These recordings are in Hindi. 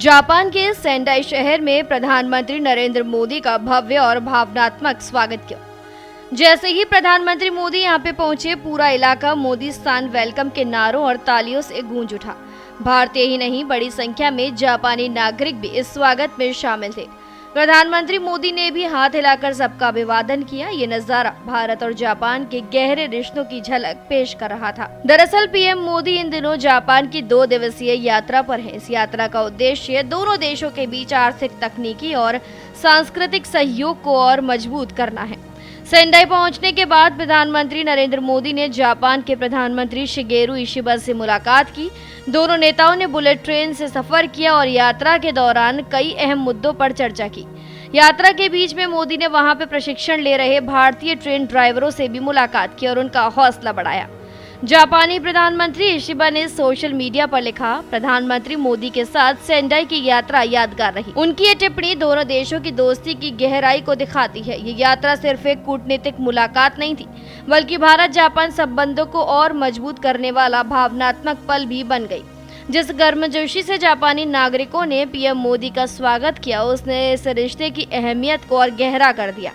जापान के सेंडाई शहर में प्रधानमंत्री नरेंद्र मोदी का भव्य और भावनात्मक स्वागत किया। जैसे ही प्रधानमंत्री मोदी यहां पे पहुंचे, पूरा इलाका मोदी स्थान वेलकम के नारों और तालियों से गूंज उठा। भारतीय ही नहीं, बड़ी संख्या में जापानी नागरिक भी इस स्वागत में शामिल थे। प्रधानमंत्री मोदी ने भी हाथ हिलाकर सबका अभिवादन किया। ये नजारा भारत और जापान के गहरे रिश्तों की झलक पेश कर रहा था। दरअसल पीएम मोदी इन दिनों जापान की 2 दिवसीय यात्रा पर हैं। इस यात्रा का उद्देश्य दोनों देशों के बीच आर्थिक, तकनीकी और सांस्कृतिक सहयोग को और मजबूत करना है। सेंडाई पहुंचने के बाद प्रधानमंत्री नरेंद्र मोदी ने जापान के प्रधानमंत्री शिगेरू इशिबा से मुलाकात की। दोनों नेताओं ने बुलेट ट्रेन से सफर किया और यात्रा के दौरान कई अहम मुद्दों पर चर्चा की। यात्रा के बीच में मोदी ने वहां पर प्रशिक्षण ले रहे भारतीय ट्रेन ड्राइवरों से भी मुलाकात की और उनका हौसला बढ़ाया। जापानी प्रधानमंत्री इशिबा ने सोशल मीडिया पर लिखा, प्रधानमंत्री मोदी के साथ सेंडाई की यात्रा यादगार रही। उनकी ये टिप्पणी दोनों देशों की दोस्ती की गहराई को दिखाती है। ये यात्रा सिर्फ एक कूटनीतिक मुलाकात नहीं थी, बल्कि भारत जापान संबंधों को और मजबूत करने वाला भावनात्मक पल भी बन गई। जिस गर्मजोशी से जापानी नागरिकों ने पीएम मोदी का स्वागत किया, उसने इस रिश्ते की अहमियत को और गहरा कर दिया।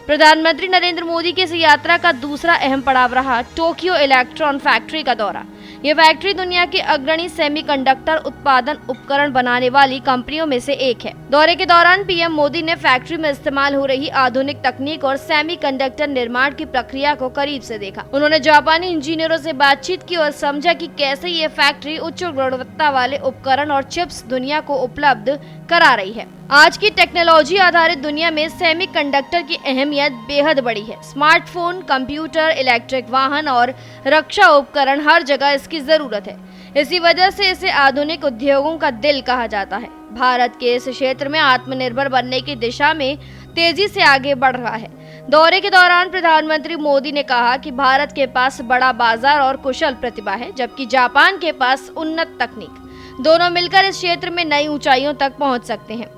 प्रधानमंत्री नरेंद्र मोदी की इस यात्रा का दूसरा अहम पड़ाव रहा टोक्यो इलेक्ट्रॉन फैक्ट्री का दौरा। ये फैक्ट्री दुनिया की अग्रणी सेमीकंडक्टर उत्पादन उपकरण बनाने वाली कंपनियों में से एक है। दौरे के दौरान पीएम मोदी ने फैक्ट्री में इस्तेमाल हो रही आधुनिक तकनीक और सेमीकंडक्टर निर्माण की प्रक्रिया को करीब से देखा। उन्होंने जापानी इंजीनियरों से बातचीत की और समझा कि कैसे ये फैक्ट्री उच्च गुणवत्ता वाले उपकरण और चिप्स दुनिया को उपलब्ध करा रही है। आज की टेक्नोलॉजी आधारित दुनिया में सेमीकंडक्टर की अहमियत बेहद बड़ी है। स्मार्टफोन, कंप्यूटर, इलेक्ट्रिक वाहन और रक्षा उपकरण, हर जगह इसकी जरूरत है। इसी वजह से इसे आधुनिक उद्योगों का दिल कहा जाता है। भारत के इस क्षेत्र में आत्मनिर्भर बनने की दिशा में तेजी से आगे बढ़ रहा है। दौरे के दौरान प्रधानमंत्री मोदी ने कहा कि भारत के पास बड़ा बाजार और कुशल प्रतिभा है, जबकि जापान के पास उन्नत तकनीक। दोनों मिलकर इस क्षेत्र में नई ऊंचाइयों तक पहुंच सकते हैं।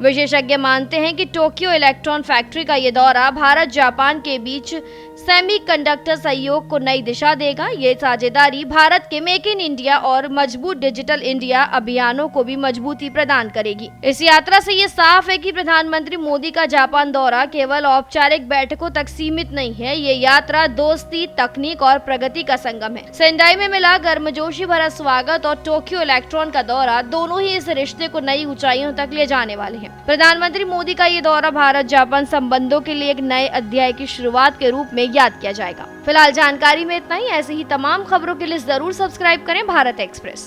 विशेषज्ञ मानते हैं कि टोक्यो इलेक्ट्रॉन फैक्ट्री का ये दौरा भारत जापान के बीच सेमीकंडक्टर सहयोग को नई दिशा देगा। ये साझेदारी भारत के मेक इन इंडिया और मजबूत डिजिटल इंडिया अभियानों को भी मजबूती प्रदान करेगी। इस यात्रा से ये साफ है कि प्रधानमंत्री मोदी का जापान दौरा केवल औपचारिक बैठकों तक सीमित नहीं है। ये यात्रा दोस्ती, तकनीक और प्रगति का संगम है। सेंडाई में मिला गर्मजोशी भरा स्वागत और टोक्यो इलेक्ट्रॉन का दौरा, दोनों ही इस रिश्ते को नई ऊंचाइयों तक ले जाने वाले हैं। प्रधानमंत्री मोदी का ये दौरा भारत जापान संबंधों के लिए एक नए अध्याय की शुरुआत के रूप में याद किया जाएगा। फिलहाल जानकारी में इतना ही। ऐसी ही तमाम खबरों के लिए जरूर सब्सक्राइब करें भारत एक्सप्रेस।